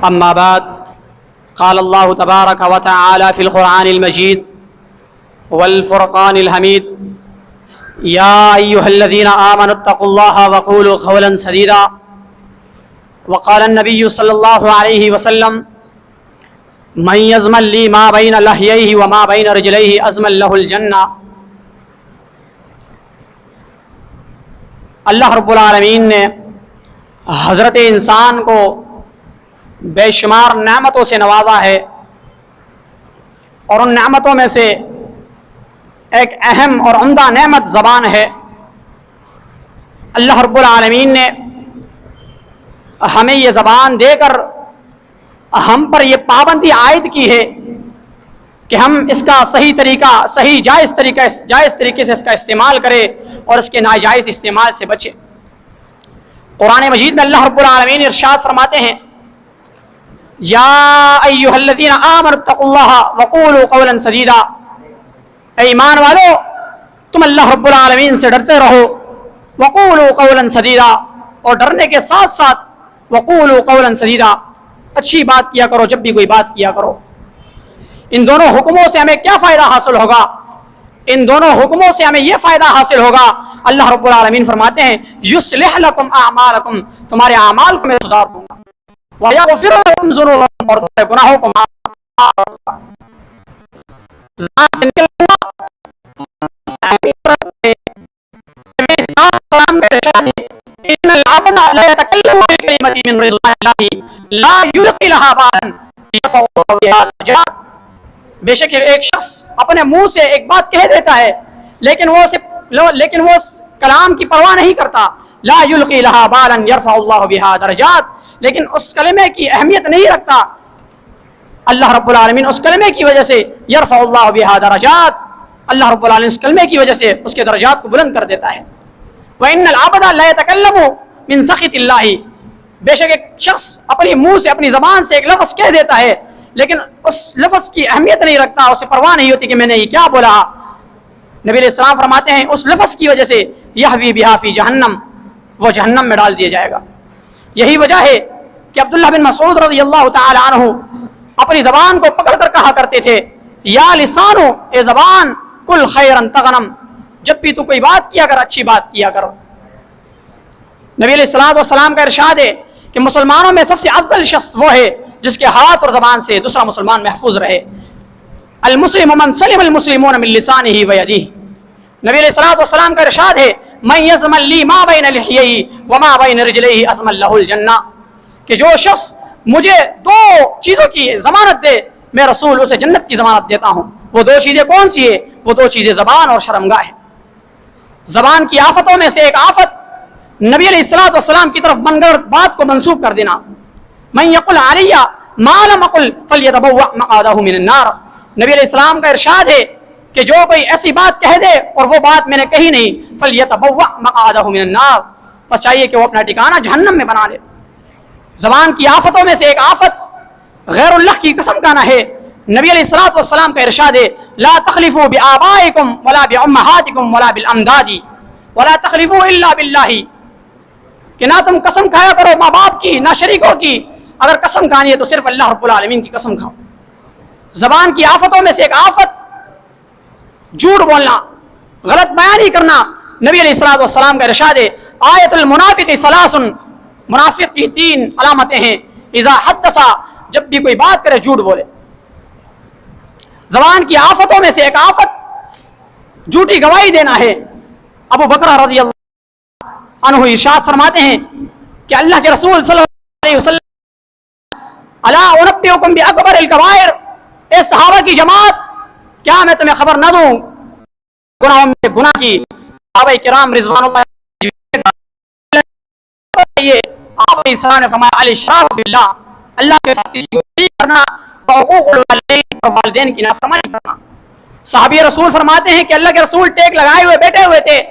أما بعد قال الله تبارك وتعالى في القرآن المجيد والفرقان الحميد يا أيها الذين آمنوا اتقوا الله وقولوا قولا سديدا وقال النبي صلى الله عليه وسلم من يزمن لي ما بين لحييه وما بين رجليه أزمن له الجنة۔ اللہ رب العالمین نے حضرت انسان کو بے شمار نعمتوں سے نوازا ہے، اور ان نعمتوں میں سے ایک اہم اور عمدہ نعمت زبان ہے۔ اللہ رب العالمین نے ہمیں یہ زبان دے کر ہم پر یہ پابندی عائد کی ہے کہ ہم اس کا صحیح طریقہ، جائز طریقے سے اس کا استعمال کریں اور اس کے ناجائز استعمال سے بچیں۔ قرآن مجید میں اللہ رب العالمین ارشاد فرماتے ہیں یا ایھا الذین آمنوا اتقوا اللہ وقولوا قولا سدیدا، اے ایمان والو تم اللہ رب العالمین سے ڈرتے رہو، وقولوا قولا سدیدا، اور ڈرنے کے ساتھ ساتھ وقولوا قولا سدیدا، اچھی بات کیا کرو جب بھی کوئی بات کیا کرو۔ ان دونوں حکموں سے ہمیں کیا فائدہ حاصل ہوگا؟ ان دونوں حکموں سے ہمیں یہ فائدہ حاصل ہوگا، اللہ رب العالمین فرماتے ہیں یصلح لکم اعمالکم، تمہارے اعمال کو میں سدھار دوں گا، ویغفر لکم ذنوبکم، اور تمہارے گناہوں کو معاف کروں گا۔ زبان سے نکلنا ان العبد لا يتكلم بكلمة من رضوان الله لا يلقي لها بالا يرفع الله بها درجات۔ بے شک ایک شخص اپنے منہ سے ایک بات کہہ دیتا ہے لیکن وہ اس کلام کی پرواہ نہیں کرتا، لا يلقي لها بالا يرفع الله بها درجات، لیکن اس کلمے کی اہمیت نہیں رکھتا، اللہ رب العالمین اس کلمے کی وجہ سے یرفع اللہ بها درجات، اللہ رب العالمین اس کلمے کی وجہ سے اس کے درجات کو بلند کر دیتا ہے۔ وَإِنَّ الْعَبْدَ لَا يَتَكَلَّمُ مِنْ سَخِطِ اللَّهِ، بے شک ایک شخص اپنی منہ سے اپنی زبان سے ایک لفظ کہہ دیتا ہے لیکن اس لفظ کی اہمیت نہیں رکھتا، اسے پرواہ نہیں ہوتی کہ میں نے یہ کیا بولا۔ نبی علیہ السلام فرماتے ہیں اس لفظ کی وجہ سے یحوی بہا فی جہنم، وہ جہنم میں ڈال دیا جائے گا۔ یہی وجہ ہے کہ عبداللہ بن مسعود رضی اللہ تعالی عنہ اپنی زبان کو پکڑ کر کہا کرتے تھے یا لسانو، اے زبان، کل خیرا تغنم، جب بھی تو کوئی بات کیا کر اچھی بات کیا کرو۔ نبی علیہ السلام کا ارشاد ہے کہ مسلمانوں میں سب سے افضل شخص وہ ہے جس کے ہاتھ اور زبان سے دوسرا مسلمان محفوظ رہے۔ المسلم من سلم المسلمون من لسانہ ویدہ، نبی علیہ السلام کا ارشاد ہے من یضمن لی ما بین لحیہ وما بین رجلیہ اضمن لہ الجنہ، کہ جو شخص مجھے دو چیزوں کی ضمانت دے میں رسول اسے جنت کی ضمانت دیتا ہوں۔ وہ دو چیزیں کون سی ہے؟ وہ دو چیزیں زبان اور شرمگاہ ہے۔ زبان کی آفتوں میں سے ایک آفت نبی علیہ السلام کی طرف من گھڑت بات کو منسوب کر دینا۔ من یقل علی ما لم اقل فلیتبوأ مقعدہ من النار، نبی علیہ السلام کا ارشاد ہے کہ جو کوئی ایسی بات کہہ دے اور وہ بات میں نے کہی نہیں، فلیتبوأ مقعدہ من النار، بس چاہیے کہ وہ اپنا ٹھکانہ جہنم میں بنا لے۔ زبان کی آفتوں میں سے ایک آفت غیر اللہ کی قسم کھانا ہے۔ نبی علیہ السلام کا ارشاد ہے لا تخلفوا بآبائکم ولا بأمہاتکم ولا بالامداد ولا تخلفوا الا باللہ، کہ نہ تم قسم کھایا کرو ماں باپ کی نہ شریکوں کی، اگر قسم کھانی ہے تو صرف اللہ رب العالمین کی قسم کھاؤ۔ زبان کی آفتوں میں سے ایک آفت جھوٹ بولنا، غلط بیانی کرنا۔ نبی علیہ السلام کا ارشاد ہے آیت المنافق ثلاث، منافق کی تین علامتیں ہیں، اذا حدث، جب بھی کوئی بات کرے جھوٹ بولے۔ زبان کی آفتوں میں سے ایک آفت جھوٹی گواہی دینا ہے۔ ابو بکر رضی اللہ عنہ ارشاد فرماتے ہیں کہ اللہ کے رسول صلی اللہ علیہ وسلم الا انبئکم باکبر الکبائر، اے صحابہ کی جماعت کیا میں تمہیں خبر نہ دوں گناہوں میں گناہ کی؟ صحابہ کرام رضوان اللہ آپ نے فرمایا الاشراک باللہ، اللہ کے ساتھ کسی کو شریک کرنا، وحقوق الوالدین، اور والدین کی نافرمانی کرنا۔ صحابی رسول فرماتے ہیں کہ اللہ کے رسول ٹیک لگائے ہوئے بیٹھے ہوئے تھے،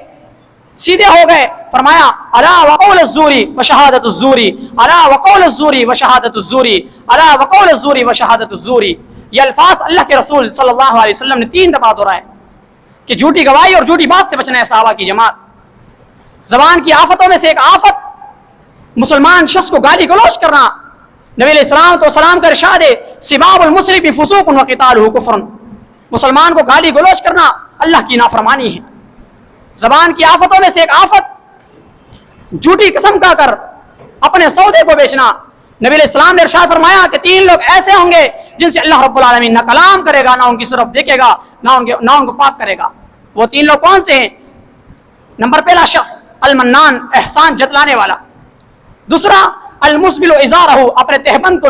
سیدھے ہو گئے، فرمایا الا وقول الزوری وشہادت الزوری، الا وقول الزوری وشہادت الزوری، الا وقول الزوری وشہادت الزوری۔ یہ الفاظ اللہ کے رسول صلی اللہ علیہ وسلم نے 3 دفعہ دہرائے کہ جھوٹی گواہی اور جھوٹی بات سے بچنا ہے صحابہ کی جماعت۔ زبان کی آفتوں میں سے ایک آفت مسلمان شخص کو گالی گلوچ کرنا، نبی علیہ السلام تو سلام کا ارشاد ہے سباب المسلم فسوق و قتالہ کفر، مسلمان کو گالی گلوچ کرنا اللہ کی نافرمانی ہے۔ زبان کی آفتوں میں سے ایک آفت جھوٹی قسم کھا کر اپنے سودے کو بیچنا۔ نبی علیہ السلام نے ارشاد فرمایا کہ 3 لوگ ایسے ہوں گے جن سے اللہ رب العالمین نہ کلام کرے گا، نہ ان کی طرف دیکھے گا، نہ ان کو پاک کرے گا۔ وہ 3 لوگ کون سے ہیں؟ نمبر پہلا شخص المنان، احسان جتلانے والا۔ دوسرا المسبل ازارہ، اپنے تہبند کو